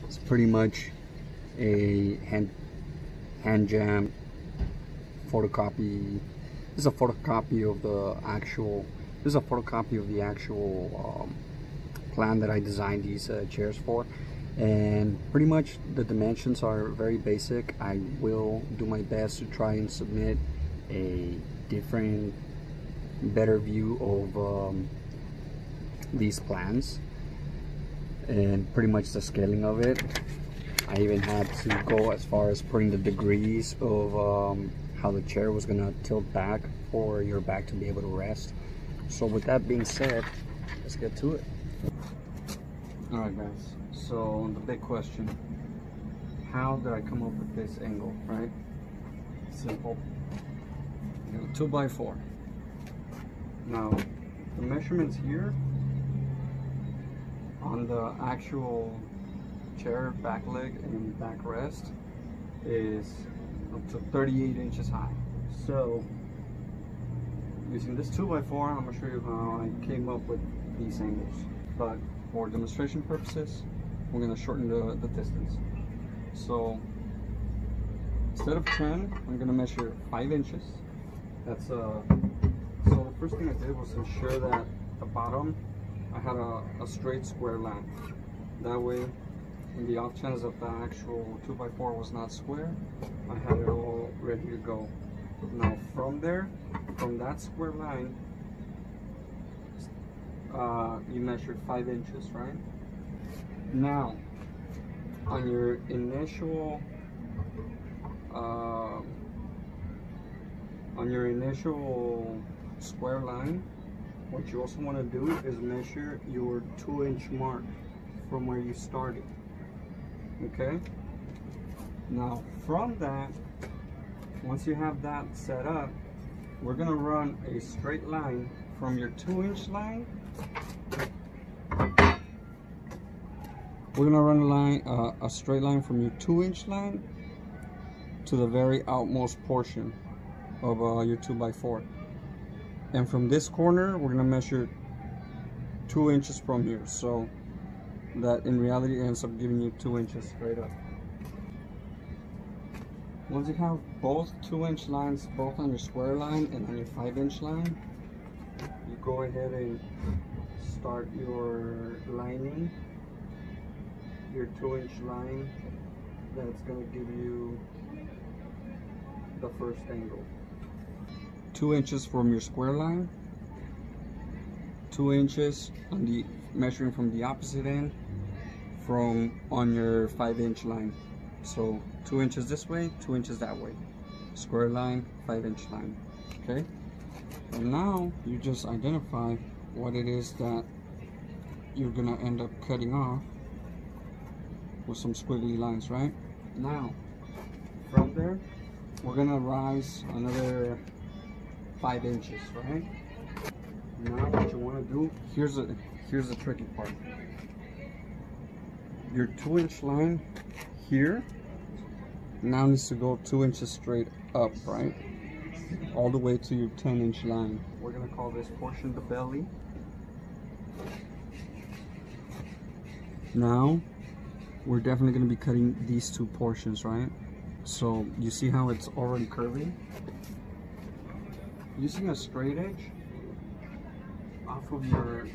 It's pretty much a hand jam photocopy. This is a photocopy of the actual. This is a photocopy of the actual plan that I designed these chairs for, and pretty much the dimensions are very basic. I will do my best to try and submit a different, better view of these plans and pretty much the scaling of it. I even had to go as far as putting the degrees of how the chair was gonna tilt back for your back to be able to rest. So with that being said, let's get to it. Alright guys, so the big question, how did I come up with this angle, right? Simple. You know, 2x4. Now, the measurements here on the actual chair back leg and back rest is up to 38 inches high. So using this 2x4, I'm going to show you how I came up with these angles. But for demonstration purposes, we're going to shorten the distance. So instead of 10, I'm going to measure 5 inches. That's so the first thing I did was ensure that at the bottom I had a straight square line. That way, in the off chance that the actual 2x4 was not square, I had it all ready to go. Now from there, from that square line, you measured 5 inches, right? Now, on your initial square line, what you also want to do is measure your 2-inch mark from where you started. Okay? Now from that, once you have that set up, we're going to run a straight line from your 2-inch line. We're going to run a straight line from your 2-inch line to the very outmost portion of your 2x4. And from this corner, we're going to measure 2 inches from here. So that in reality ends up giving you 2 inches straight up. Once you have both 2-inch lines, both on your square line and on your 5-inch line, you go ahead and start your lining, your 2-inch line. That's going to give you the first angle. 2 inches from your square line, 2 inches on the measuring from the opposite end from on your 5-inch line. So 2 inches this way, 2 inches that way. Square line, 5-inch line. Okay? And now you just identify what it is that you're gonna end up cutting off with some squiggly lines, right? Now, from there, we're gonna rise another 5 inches, right? Now what you want to do, here's the tricky part. Your 2-inch line here now needs to go 2 inches straight up, right? All the way to your 10-inch line. We're going to call this portion the belly. Now we're definitely going to be cutting these two portions, right? So you see how it's already curving? Using a straight edge off of your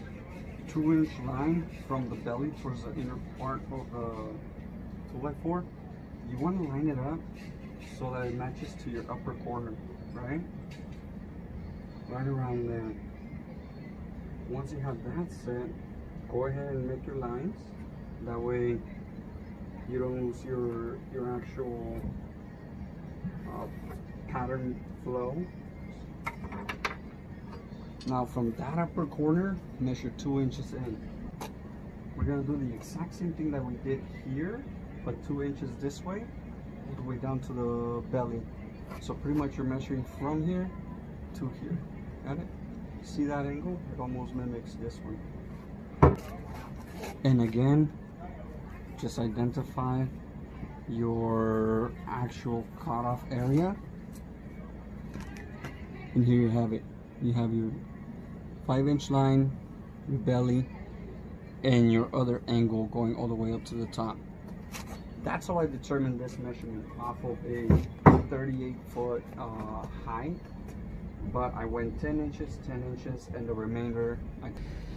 2-inch line from the belly towards the inner part of the 2x4, you want to line it up so that it matches to your upper corner, right? Right around there. Once you have that set, go ahead and make your lines. That way you don't lose your actual pattern flow. Now from that upper corner, measure 2 inches in. We're going to do the exact same thing that we did here, but 2 inches this way, all the way down to the belly. So pretty much you're measuring from here to here. Got it? See that angle? It almost mimics this one. And again, just identify your actual cutoff area. And here you have it. You have your 5-inch line, your belly, and your other angle going all the way up to the top. that's how I determined this measurement off of a 38-foot height. But I went 10 inches, 10 inches, and the remainder,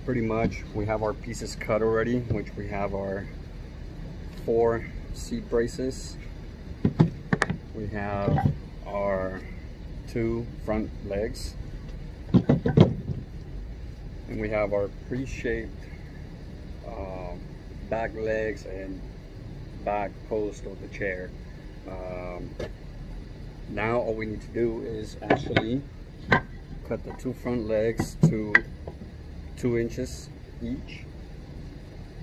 pretty much, we have our pieces cut already, which we have our 4 seat braces. We have our 2 front legs. And we have our pre-shaped back legs and back post of the chair. Now all we need to do is actually cut the 2 front legs to 2 inches each,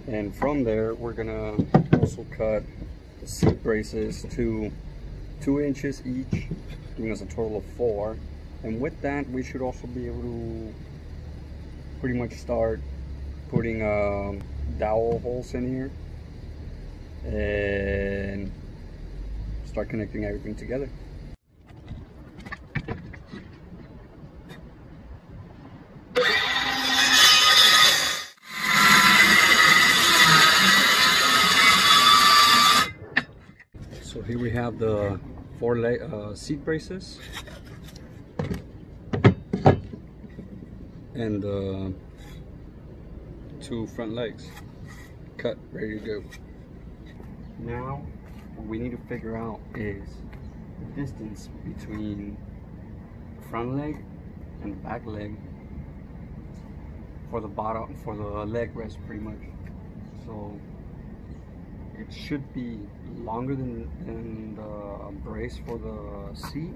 and from there we're gonna also cut the seat braces to 2 inches each, giving us a total of 4. And with that, we should also be able to pretty much start putting dowel holes in here and start connecting everything together. So here we have the 4 seat braces and the 2 front legs cut, ready to go. Now what we need to figure out is the distance between the front leg and the back leg for the bottom, for the leg rest, pretty much. So it should be longer than the brace for the seat,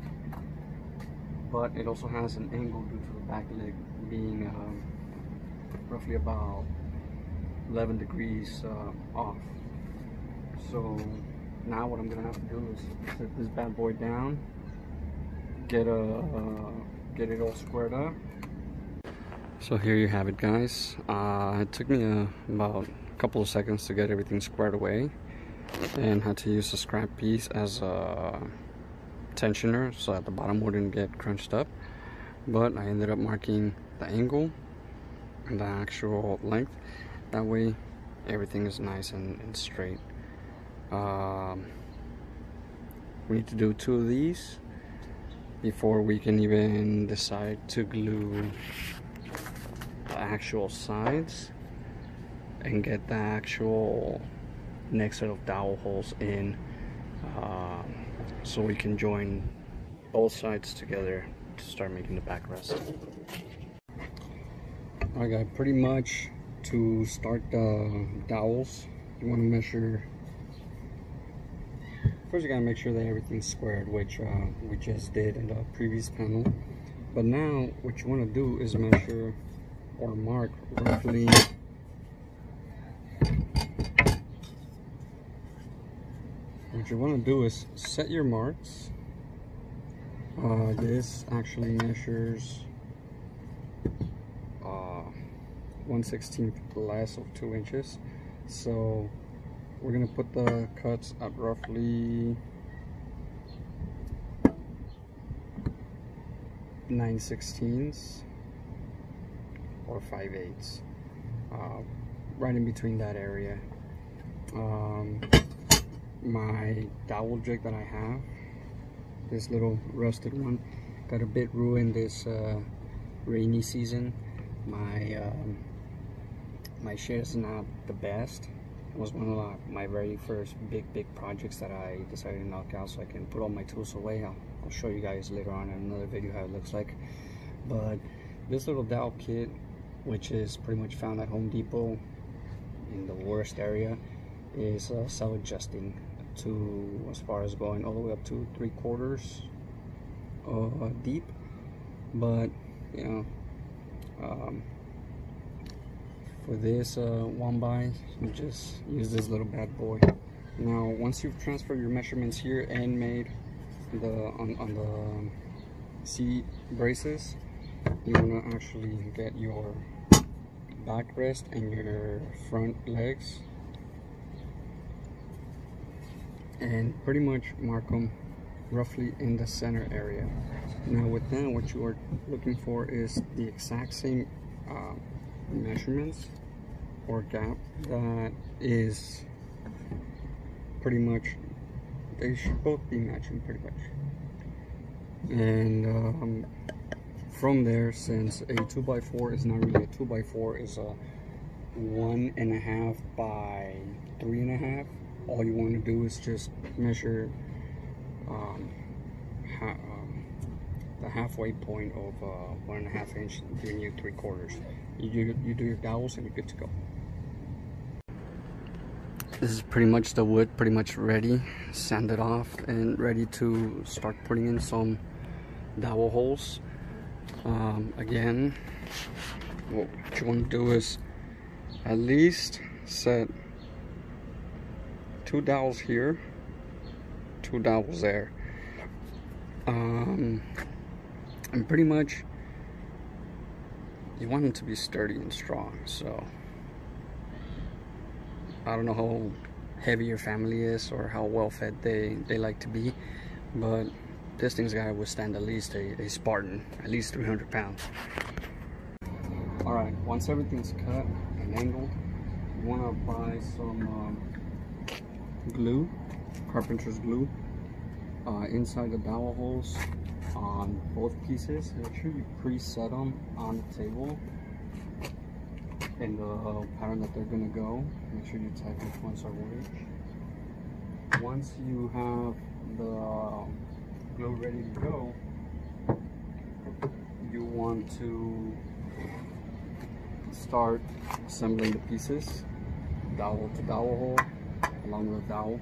but it also has an angle due to the back leg being roughly about 11 degrees off. So now what I'm gonna have to do is set this bad boy down, get it all squared up. So here you have it, guys. It took me about a couple of seconds to get everything squared away, and had to use a scrap piece as a tensioner so that the bottom wouldn't get crunched up. But I ended up marking the angle and the actual length. That way everything is nice and straight. We need to do 2 of these before we can even decide to glue the actual sides and get the actual next set of dowel holes in, so we can join both sides together to start making the backrest. Alright guys, pretty much to start the dowels, you want to measure, first you gotta make sure that everything's squared, which we just did in the previous panel. But now what you want to do is measure or mark roughly what you want to do is set your marks. This actually measures 1/16 less of 2 inches, so we're gonna put the cuts at roughly 9/16 or 5/8, right in between that area. My dowel jig that I have, this little rusted one, got a bit ruined this rainy season. My shed is not the best. It was one of my very first big projects that I decided to knock out so I can put all my tools away. I'll show you guys later on in another video how it looks like. But this little dowel kit, which is pretty much found at Home Depot in the worst area, is self-adjusting to, as far as going all the way up to 3/4 deep. But you know, for this 1x, you just use this little bad boy. Now once you've transferred your measurements here and made the on the seat braces, you want to actually get your backrest and your front legs and pretty much mark them roughly in the center area. Now with that, what you are looking for is the exact same measurements or gap that is pretty much, they should both be matching pretty much. And from there, since a 2x4 is not really a 2x4, is a 1.5 by 3.5, all you want to do is just measure the halfway point of 1.5 inch, giving you 3/4. You do your dowels and you're good to go. This is pretty much the wood, pretty much ready, sanded off and ready to start putting in some dowel holes. Again, what you want to do is at least set 2 dowels here, 2 dowels there. And pretty much you want them to be sturdy and strong. So I don't know how heavy your family is or how well fed they like to be, but this thing's gotta withstand at least a Spartan, at least 300 pounds. Alright, once everything's cut and angled, you want to apply some glue, carpenter's glue, inside the dowel holes on both pieces. Make sure you preset them on the table in the pattern that they're gonna go. Make sure you tack which ones are which. Once you have the glue ready to go, you want to start assembling the pieces, dowel to dowel hole, along with the dowel,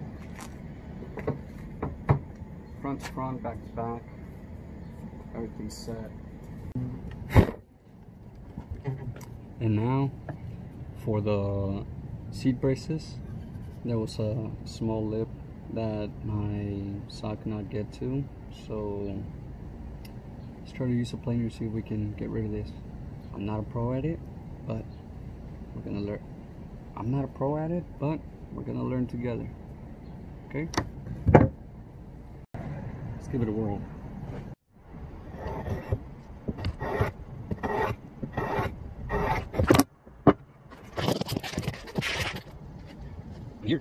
front to front, back to back. Everything's set. And now for the seat braces, there was a small lip that my saw could not get to, so let's try to use a planer, see if we can get rid of this. I'm not a pro at it, but we're gonna learn. I'm not a pro at it, but we're gonna learn together. Okay? Let's give it a whirl. Here.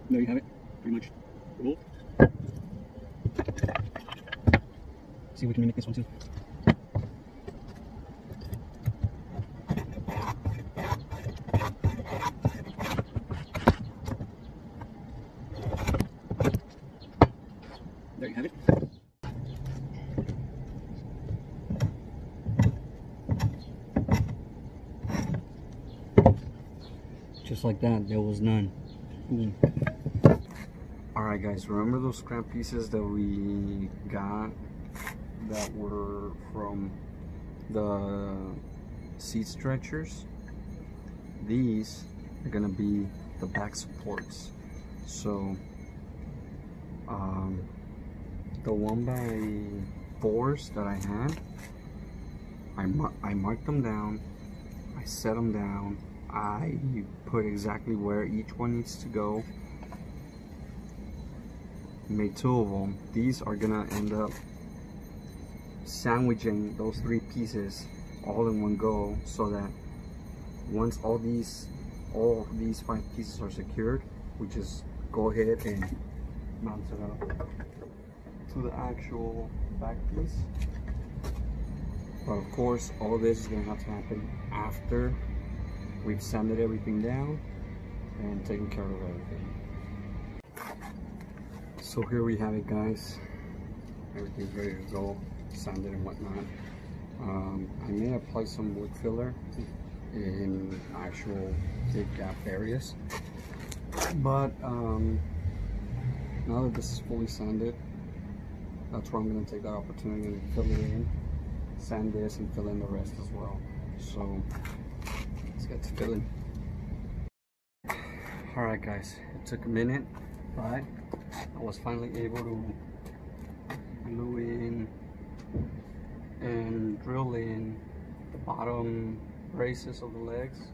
There you have it, pretty much. Cool. See if we can mimic this one too. There you have it. Just like that, there was none. Boom. Alright guys, remember those scrap pieces that we got that were from the seat stretchers? These are gonna be the back supports. So the 1x4s that I had, I marked them down, I set them down, I put exactly where each one needs to go, made 2 of them. These are gonna end up sandwiching those 3 pieces all in one go, so that once all these 5 pieces are secured, we just go ahead and mount it up to the actual back piece. But of course, all this is gonna have to happen after we've sanded everything down and taken care of everything. So here we have it, guys. Everything's ready to go, sanded and whatnot. I may apply some wood filler in actual big gap areas, but now that this is fully sanded, that's where I'm going to take that opportunity and fill it in, sand this and fill in the rest as well. So let's get to filling. Alright guys, it took a minute, but I was finally able to glue in and drill in the bottom braces of the legs,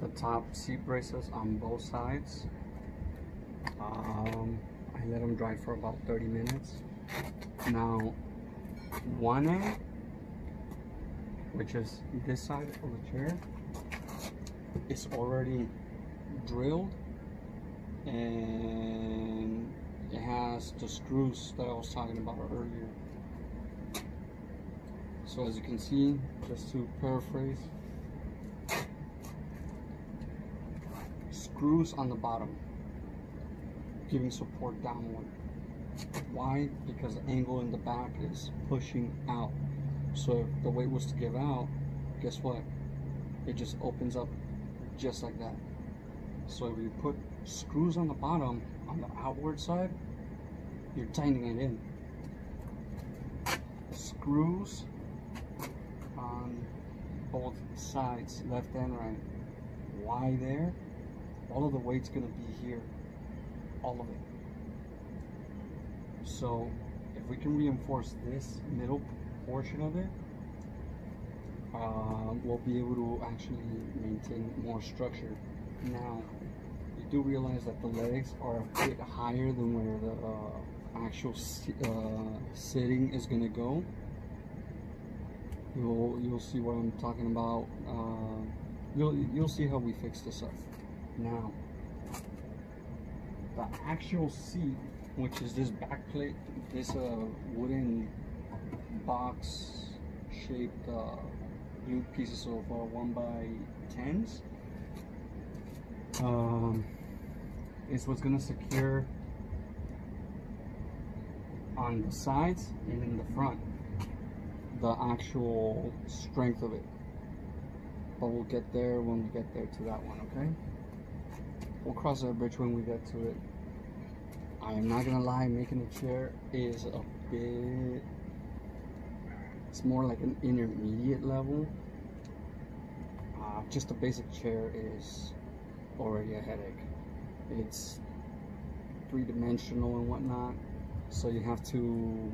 the top seat braces on both sides. I let them dry for about 30 minutes. Now, one which is this side of the chair, is already drilled, and it has the screws that I was talking about earlier. So as you can see, just to paraphrase, screws on the bottom, giving support downward. Why? Because the angle in the back is pushing out. So if the weight was to give out, guess what? It just opens up just like that. So if you put screws on the bottom, on the outward side, you're tightening it in. Screws on both sides, left and right. Why there? All of the weight's gonna be here, all of it. So if we can reinforce this middle portion of it, we'll be able to actually maintain more structure. Now, you do realize that the legs are a bit higher than where the actual sitting is gonna go. You'll see what I'm talking about. You'll see how we fix this up. Now, the actual seat, which is this back plate, this wooden box shaped blue pieces of 1x10s, is what's gonna secure on the sides and in the front the actual strength of it. But we'll get there when we get there to that one, okay? We'll cross that bridge when we get to it. I am not gonna lie, making a chair is a bit, it's more like an intermediate level. Just a basic chair is already a headache. It's three-dimensional and whatnot, so you have to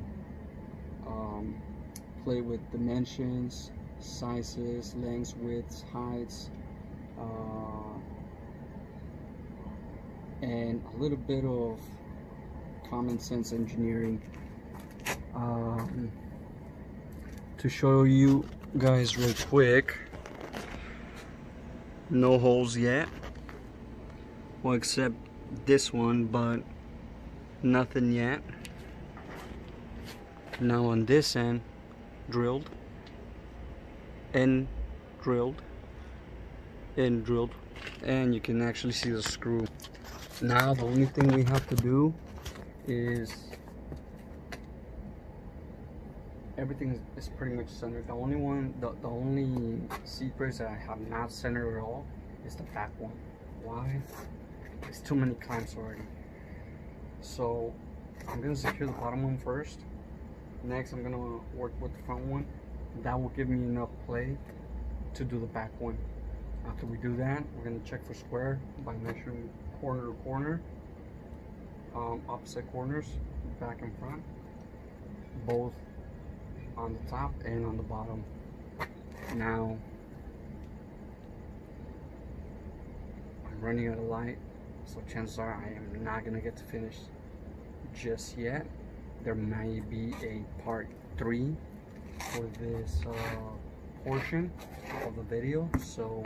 play with dimensions, sizes, lengths, widths, heights, and a little bit of common sense engineering. To show you guys real quick, no holes yet, well except this one, but nothing yet. Now on this end, drilled, and drilled, and drilled, and you can actually see the screw. Now the only thing we have to do is everything is pretty much centered. The only seat brace that I have not centered at all is the back one. Why? It's too many clamps already. So I'm gonna secure the bottom one first. Next, I'm gonna work with the front one. That will give me enough play to do the back one. After we do that, we're gonna check for square by measuring corner to corner, opposite corners, back and front, both on the top and on the bottom. Now, I'm running out of light, so chances are I am not gonna get to finish just yet. There may be a part 3 for this portion of the video, so